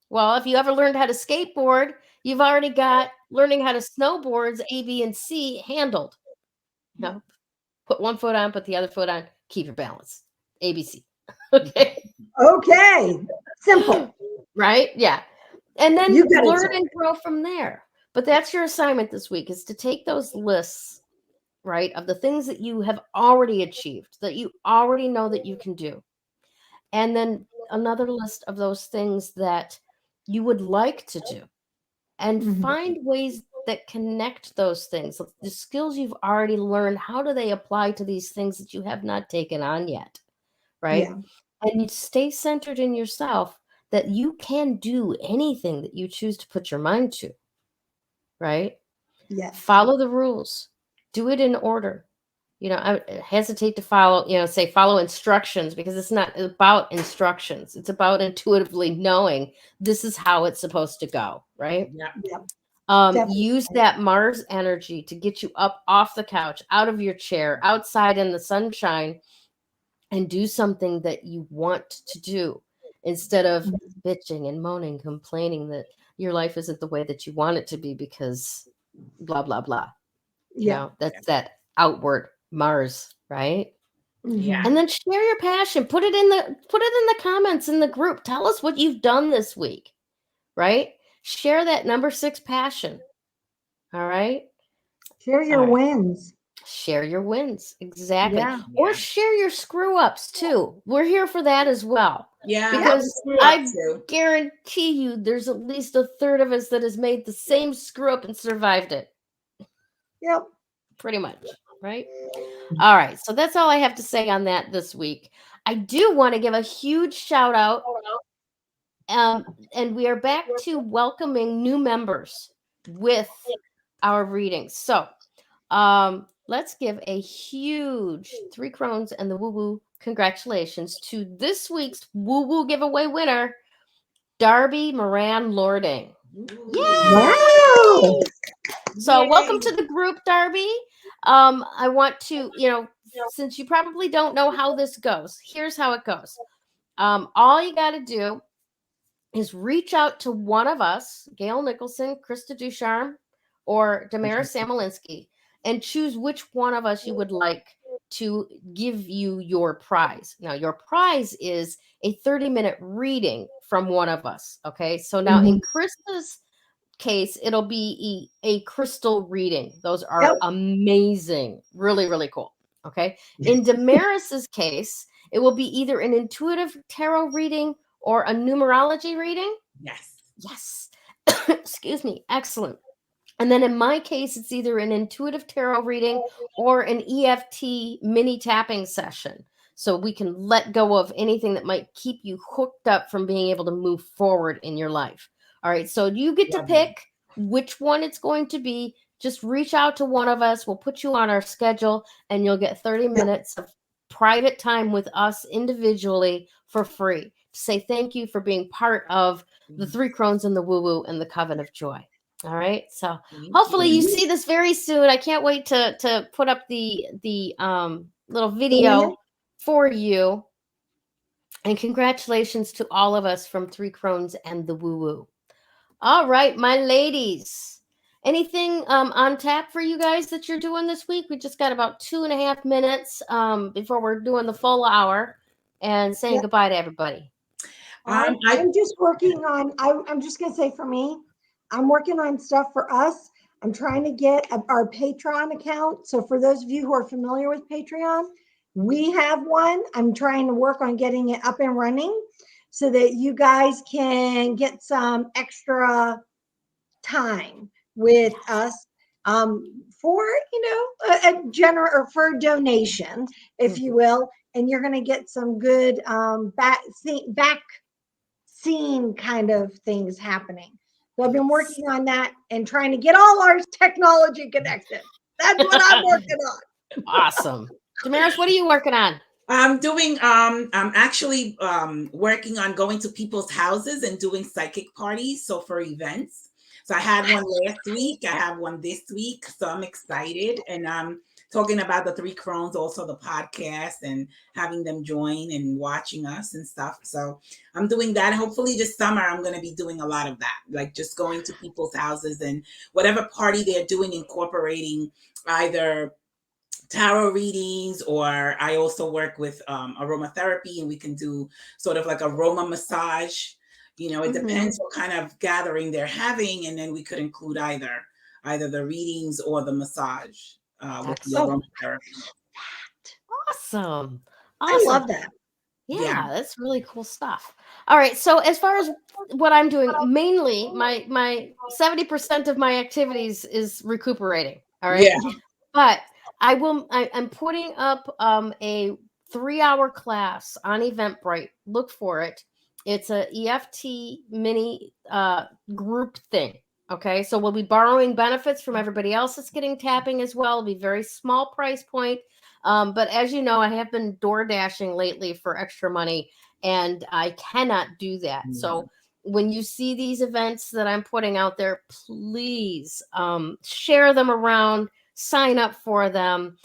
S1: Well, if you ever learned how to skateboard, you've already got learning how to snowboards A, B, and C handled. Put one foot on, put the other foot on, keep your balance. ABC.
S2: Okay. Simple.
S1: Right? Yeah. And then
S2: You got it,
S1: learn and grow from there. But that's your assignment this week, is to take those lists, right, of the things that you have already achieved, that you already know that you can do. And then another list of those things that you would like to do, and find ways that connect those things. The skills you've already learned, how do they apply to these things that you have not taken on yet? Right.
S2: Yeah.
S1: And you stay centered in yourself, that you can do anything that you choose to put your mind to. Right.
S2: Yes.
S1: Follow the rules, do it in order. I hesitate to follow instructions, because it's not about instructions. It's about intuitively knowing this is how it's supposed to go, right?
S2: Yeah.
S1: Use that Mars energy to get you up off the couch, out of your chair, outside in the sunshine, and do something that you want to do. instead of bitching and moaning, complaining that your life isn't the way that you want it to be because blah, blah, blah. You know, that's that outward Mars, right?
S3: Yeah.
S1: And then share your passion. Put it in the comments in the group. Tell us what you've done this week, right? Share that number 6 passion. All right.
S2: Share your wins.
S1: Share your wins. Exactly.
S2: Yeah.
S1: Or share your screw ups too. We're here for that as well.
S3: Yeah.
S1: Because I guarantee you there's at least a third of us that has made the same screw up and survived it.
S2: Yep.
S1: Pretty much. Right. All right. So that's all I have to say on that this week. I do want to give a huge shout out. And we are back to welcoming new members with our readings. So let's give a huge 3 Crones and the Woo Woo congratulations to this week's Woo Woo giveaway winner, Darby Moran Lording. Yay!
S2: Wow.
S1: So welcome to the group, Darby. I want to, since you probably don't know how this goes, here's how it goes. All you got to do is reach out to one of us, Gayle Nicholson, Krista Ducharme, or Damaris Samolinski, and choose which one of us you would like to give you your prize. Now, your prize is a 30-minute reading from one of us, okay? So now in Krista's case, it'll be a crystal reading. Those are amazing. Really, really cool, okay? In Damaris's case, it will be either an intuitive tarot reading or a numerology reading? Yes. Excuse me. Excellent. And then in my case, it's either an intuitive tarot reading or an EFT mini tapping session. So we can let go of anything that might keep you hooked up from being able to move forward in your life. All right. So you get to pick which one it's going to be. Just reach out to one of us. We'll put you on our schedule and you'll get 30 minutes of private time with us individually for free. Say thank you for being part of the 3 Crones and the Woo Woo and the Coven of Joy. All right. So hopefully you see this very soon. I can't wait to put up the little video for you. And congratulations to all of us from 3 Crones and the Woo Woo. All right, my ladies. Anything on tap for you guys that you're doing this week? We just got about 2.5 minutes before we're doing the full hour and saying goodbye to everybody.
S2: I'm just working on, I'm just going to say for me, I'm working on stuff for us. I'm trying to get our Patreon account. So for those of you who are familiar with Patreon, we have one. I'm trying to work on getting it up and running so that you guys can get some extra time with us for, or for a donation, if you will. And you're going to get some good back scene kind of things happening. So I've been working on that and trying to get all our technology connected. That's what I'm working on.
S1: Awesome. Damaris, what are you working on?
S3: I'm actually working on going to people's houses and doing psychic parties. So for events. So I had one last week. I have one this week. So I'm excited. And I'm talking about the 3 Crones, also the podcast, and having them join and watching us and stuff. So I'm doing that. Hopefully this summer, I'm going to be doing a lot of that, like just going to people's houses and whatever party they're doing, incorporating either tarot readings, or I also work with aromatherapy, and we can do sort of like aroma massage. It depends what kind of gathering they're having, and then we could include either the readings or the massage with the aromatherapy.
S1: Awesome.
S2: I love that.
S1: Yeah, that's really cool stuff. All right, so as far as what I'm doing, mainly my 70% of my activities is recuperating. All right, but I'm putting up a 3-hour class on Eventbrite. Look for it. It's a EFT mini group thing. Okay, so we'll be borrowing benefits from everybody else that's getting tapping as well. It'll be very small price point. But as you know, I have been DoorDashing lately for extra money, and I cannot do that. So when you see these events that I'm putting out there, please share them around, sign up for them.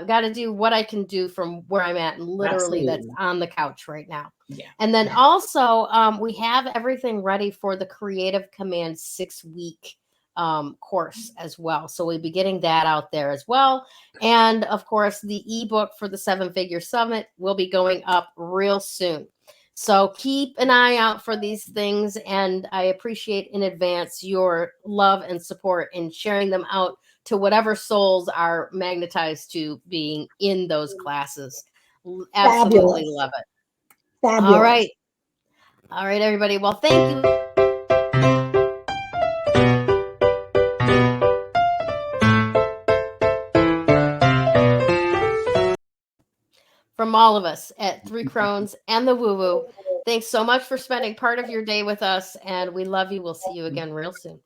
S1: got to do what I can do from where I'm at, and literally that's
S3: Absolutely.
S1: on the couch right now.
S3: Yeah.
S1: And then also, we have everything ready for the Creative Command 6-week course as well. So we'll be getting that out there as well. And of course, the ebook for the 7-Figure Summit will be going up real soon. So keep an eye out for these things. And I appreciate in advance your love and support in sharing them out to whatever souls are magnetized to being in those classes. Absolutely
S2: Fabulous.
S1: love it.
S2: Fabulous.
S1: All right. All right, everybody. Well, thank you. From all of us at 3 Crones and the Woo Woo, thanks so much for spending part of your day with us. And we love you. We'll see you again real soon.